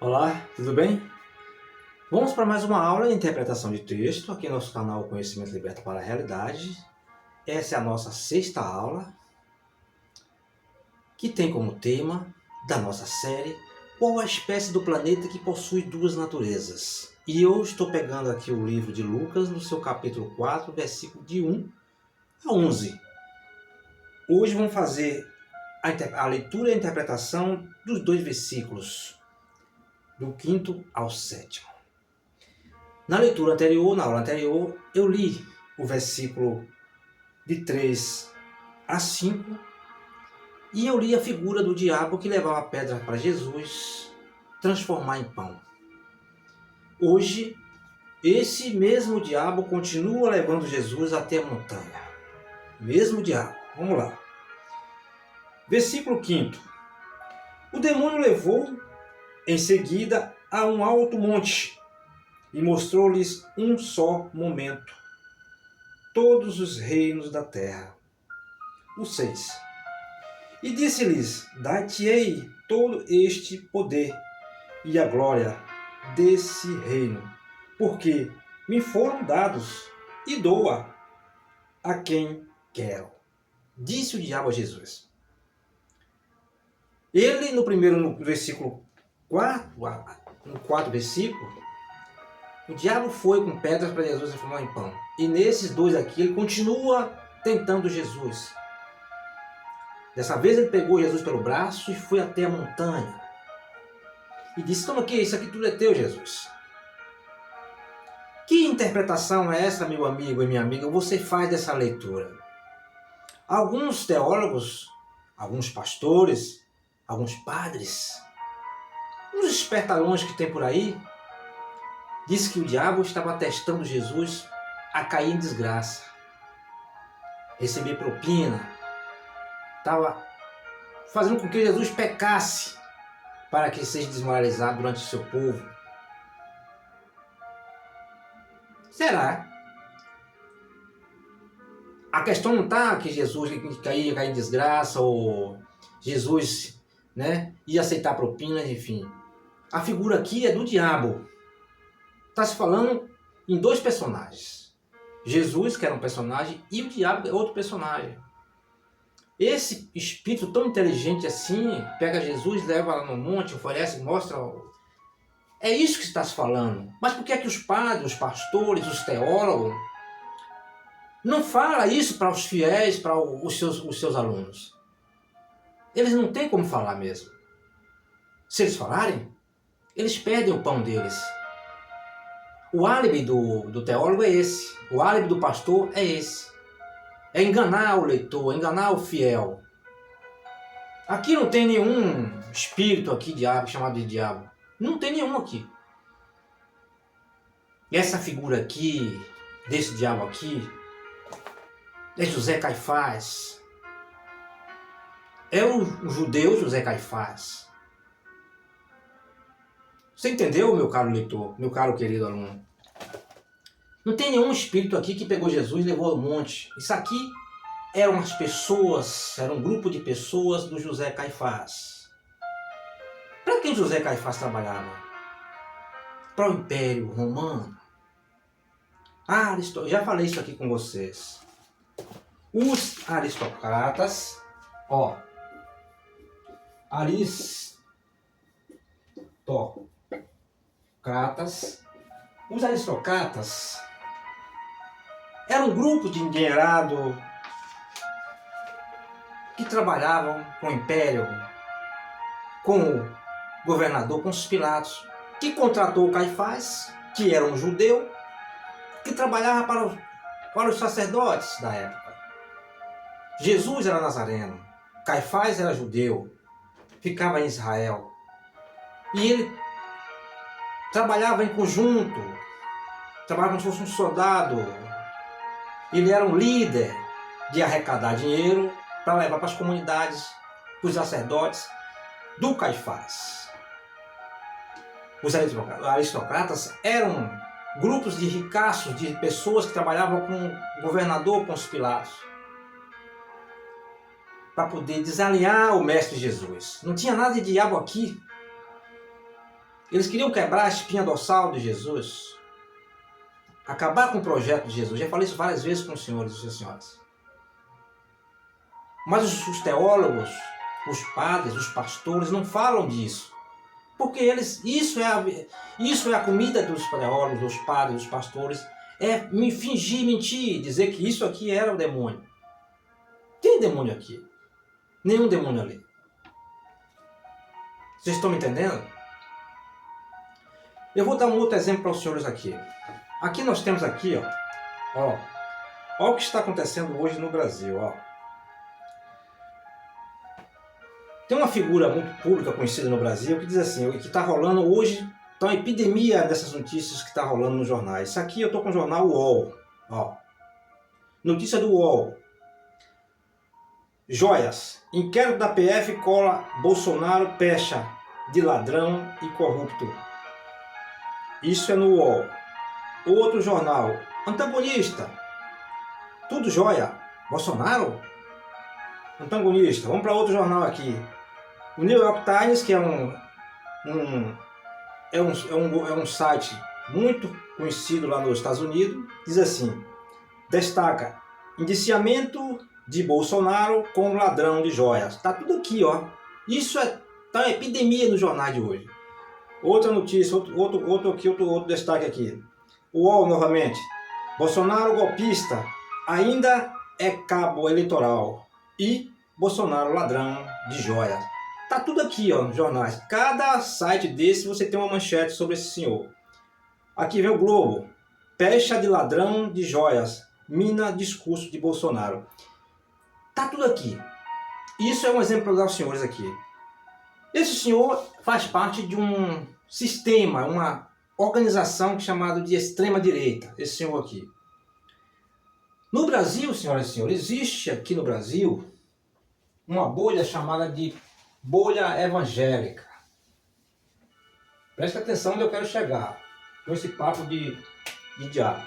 Olá, tudo bem? Vamos para mais uma aula de interpretação de texto aqui no nosso canal Conhecimento Liberta para a Realidade. Essa é a nossa sexta aula, que tem como tema da nossa série qual a espécie do planeta que possui duas naturezas. E eu estou pegando aqui o livro de Lucas, no seu capítulo 4, versículo de 1 a 11. Hoje vamos fazer a leitura e a interpretação dos dois versículos, do 5º ao 7º. Na aula anterior, eu li o versículo de 3 a 5 e eu li a figura do diabo que levava a pedra para Jesus transformar em pão. Hoje, esse mesmo diabo continua levando Jesus até a montanha. Mesmo diabo. Vamos lá. Versículo 5. O demônio levou em seguida a um alto monte e mostrou-lhes um só momento todos os reinos da terra. O 6. E disse-lhes: Dar-te-ei todo este poder e a glória desse reino, porque me foram dados e dou-a a quem quero. Disse o diabo a Jesus. Ele, no versículo 4, no 4 versículo, o diabo foi com pedras para Jesus transformar em pão. E nesses dois aqui, ele continua tentando Jesus. Dessa vez ele pegou Jesus pelo braço e foi até a montanha. E disse: toma aqui, isso aqui tudo é teu, Jesus. Que interpretação é essa, meu amigo e minha amiga, você faz dessa leitura? Alguns teólogos, alguns pastores, alguns padres, uns espertalhões que tem por aí, diz que o diabo estava testando Jesus a cair em desgraça, receber propina, estava fazendo com que Jesus pecasse para que seja desmoralizado durante o seu povo. Será? A questão não está que Jesus ia cair em desgraça ou Jesus, ia aceitar propina, enfim. A figura aqui é do diabo. Está se falando em dois personagens. Jesus, que era um personagem, e o diabo é outro personagem. Esse espírito tão inteligente assim, pega Jesus, leva lá no monte, oferece, mostra. É isso que está se falando. Mas por que é que os padres, os pastores, os teólogos não falam isso para os fiéis, para os seus alunos? Eles não têm como falar mesmo. Se eles falarem, eles perdem o pão deles. O álibi do teólogo é esse. O álibi do pastor é esse. É enganar o leitor, enganar o fiel. Aqui não tem nenhum espírito aqui chamado de diabo. Não tem nenhum aqui. Essa figura aqui, desse diabo aqui, é José Caifás. É o judeu José Caifás. Você entendeu, meu caro leitor, meu caro querido aluno? Não tem nenhum espírito aqui que pegou Jesus e levou ao monte. Isso aqui eram as pessoas, era um grupo de pessoas do José Caifás. Para quem José Caifás trabalhava? Para o Império Romano. Já falei isso aqui com vocês. Os aristocratas, os aristocratas eram um grupo de endinheirado que trabalhavam com o Império, com o governador Pôncio Pilatos, que contratou o Caifás, que era um judeu, que trabalhava para os sacerdotes da época. Jesus era nazareno, Caifás era judeu, ficava em Israel. E ele trabalhava em conjunto, trabalhava como se fosse um soldado. Ele era um líder de arrecadar dinheiro para levar para as comunidades, para os sacerdotes do Caifás. Os aristocratas eram grupos de ricaços, de pessoas que trabalhavam com o governador Pôncio Pilatos, para poder desalinhar o mestre Jesus. Não tinha nada de diabo aqui. Eles queriam quebrar a espinha dorsal de Jesus, acabar com o projeto de Jesus. Já falei isso várias vezes com os senhores e as senhoras. Mas os teólogos, os padres, os pastores não falam disso. Porque isso é a comida dos teólogos, dos padres, dos pastores, é fingir, mentir, dizer que isso aqui era o demônio. Tem demônio aqui. Nenhum demônio ali. Vocês estão me entendendo? Eu vou dar um outro exemplo para os senhores aqui. Aqui nós temos aqui, ó o que está acontecendo hoje no Brasil, ó. Tem uma figura muito pública conhecida no Brasil que diz assim, que está rolando hoje, tá uma epidemia dessas notícias que está rolando nos jornais. Isso aqui eu estou com o jornal UOL, ó. Notícia do UOL. Joias. Inquérito da PF cola Bolsonaro pecha de ladrão e corrupto. Isso é no UOL. Outro jornal. Antagonista. Tudo jóia. Bolsonaro? Antagonista. Vamos para outro jornal aqui. O New York Times, que é um site muito conhecido lá nos Estados Unidos, diz assim, destaca, indiciamento de Bolsonaro com ladrão de joias. Tá tudo aqui, ó. Isso tá uma epidemia nos jornais de hoje. Outra notícia, outro destaque aqui. O UOL novamente. Bolsonaro golpista ainda é cabo eleitoral e Bolsonaro ladrão de joias. Tá tudo aqui, ó, nos jornais. Cada site desse você tem uma manchete sobre esse senhor. Aqui vem o Globo. Pecha de ladrão de joias. Mina discurso de Bolsonaro. Tá tudo aqui. Isso é um exemplo para dar aos senhores aqui. Esse senhor faz parte de um sistema, uma organização chamada de extrema-direita. Esse senhor aqui. No Brasil, senhoras e senhores, existe aqui no Brasil uma bolha chamada de bolha evangélica. Preste atenção onde eu quero chegar com esse papo de diabo.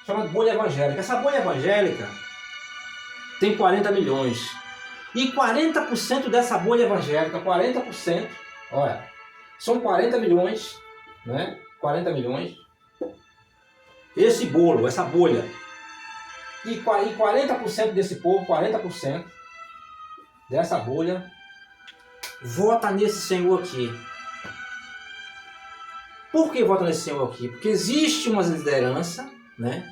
Chama de bolha evangélica. Essa bolha evangélica tem 40 milhões. E 40% dessa bolha evangélica, 40%, olha, são 40 milhões, né? 40 milhões. Esse bolo, essa bolha. E 40% desse povo, 40% dessa bolha, vota nesse senhor aqui. Por que vota nesse senhor aqui? Porque existe uma liderança, né,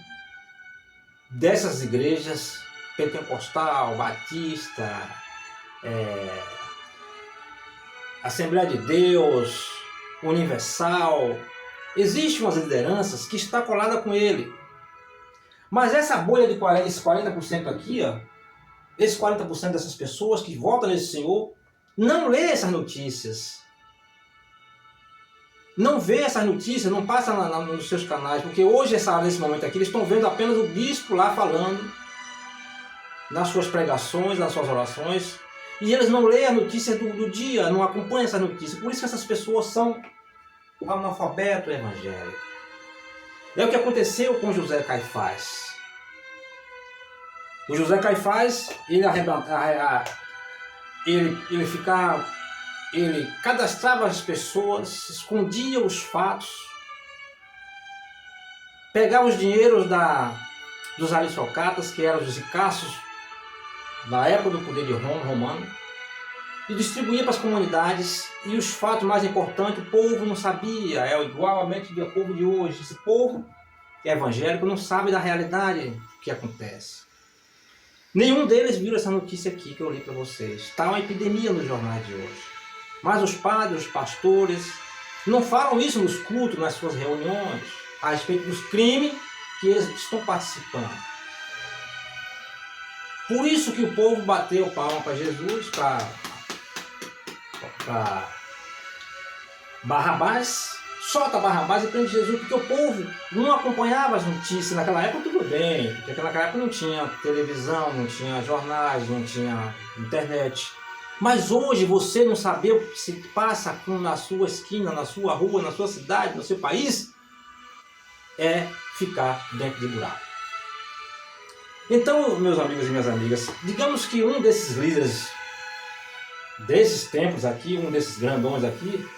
dessas igrejas, pentecostal, batista, Assembleia de Deus, Universal. Existem umas lideranças que está colada com ele. Mas essa bolha de 40% aqui, ó, esses 40% dessas pessoas que votam nesse senhor, não lê essas notícias. Não vê essas notícias, não passa nos seus canais, porque hoje, nesse momento aqui, eles estão vendo apenas o bispo lá falando, nas suas pregações, nas suas orações, e eles não leem a notícia do dia, não acompanham essa notícia. Por isso que essas pessoas são analfabetos evangélicos. É o que aconteceu com José Caifás. O José Caifás, ele cadastrava as pessoas, escondia os fatos, pegava os dinheiros dos aristocratas, que eram os ricaços da época do poder de Roma, romano, e distribuía para as comunidades, e os fatos mais importantes o povo não sabia, é igualmente do povo de hoje. Esse povo que é evangélico não sabe da realidade que acontece. Nenhum deles viu essa notícia aqui que eu li para vocês. Está uma epidemia nos jornais de hoje. Mas os padres, os pastores, não falam isso nos cultos, nas suas reuniões, a respeito dos crimes que eles estão participando. Por isso que o povo bateu palma para Jesus, para Barrabás, solta Barrabás e prende Jesus, porque o povo não acompanhava as notícias. Naquela época tudo bem, porque naquela época não tinha televisão, não tinha jornais, não tinha internet. Mas hoje você não saber o que se passa na sua esquina, na sua rua, na sua cidade, no seu país, é ficar dentro de buraco. Então, meus amigos e minhas amigas, digamos que um desses líderes desses tempos aqui, um desses grandões aqui,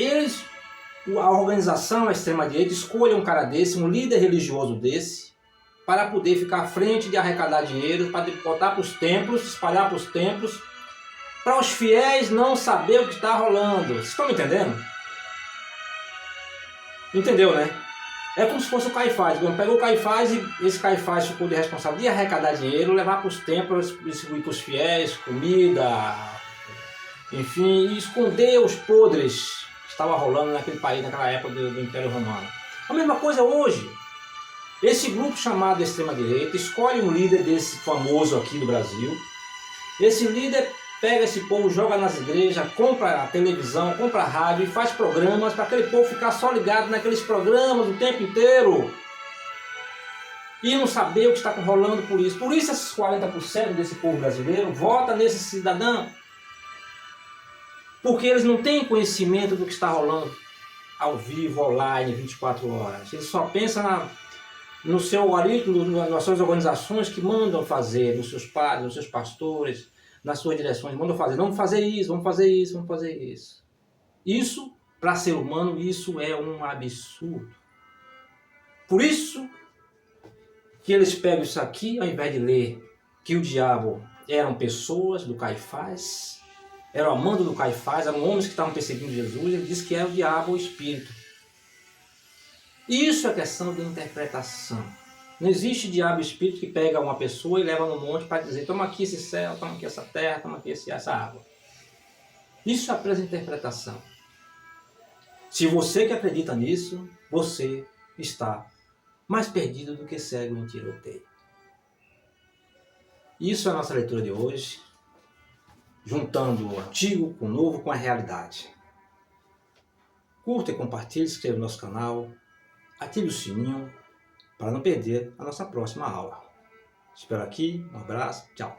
a organização, a extrema-direita, escolha um cara desse, um líder religioso desse, para poder ficar à frente de arrecadar dinheiro, para botar para os templos, espalhar para os templos, para os fiéis não saber o que está rolando. Vocês estão me entendendo? Entendeu, né? É como se fosse o Caifás. Pegou o Caifás e esse Caifás ficou de responsável de arrecadar dinheiro, levar para os templos, distribuir para os fiéis, comida, enfim, e esconder os podres que estavam rolando naquele país, naquela época do Império Romano. A mesma coisa hoje. Esse grupo chamado extrema-direita escolhe um líder desse famoso aqui do Brasil. Esse líder pega esse povo, joga nas igrejas, compra a televisão, compra a rádio e faz programas para aquele povo ficar só ligado naqueles programas o tempo inteiro. E não saber o que está rolando por isso. Por isso esses 40% desse povo brasileiro vota nesse cidadão. Porque eles não têm conhecimento do que está rolando ao vivo, online, 24 horas. Eles só pensam no seu algoritmo, nas suas organizações que mandam fazer, nos seus padres, nos seus pastores, nas suas direções, mandam fazer, vamos fazer isso, vamos fazer isso, vamos fazer isso. Isso, para ser humano, isso é um absurdo. Por isso que eles pegam isso aqui, ao invés de ler que o diabo eram pessoas do Caifás, era o mando do Caifás, eram homens que estavam perseguindo Jesus, ele disse que era o diabo, o espírito. Isso é questão de interpretação. Não existe diabo e espírito que pega uma pessoa e leva no monte para dizer, toma aqui esse céu, toma aqui essa terra, toma aqui essa água. Isso é apenas interpretação. Se você que acredita nisso, você está mais perdido do que cego em tiroteio. Isso é a nossa leitura de hoje, juntando o antigo com o novo, com a realidade. Curta e compartilhe, se inscreva no nosso canal, ative o sininho para não perder a nossa próxima aula. Espero aqui, um abraço, tchau.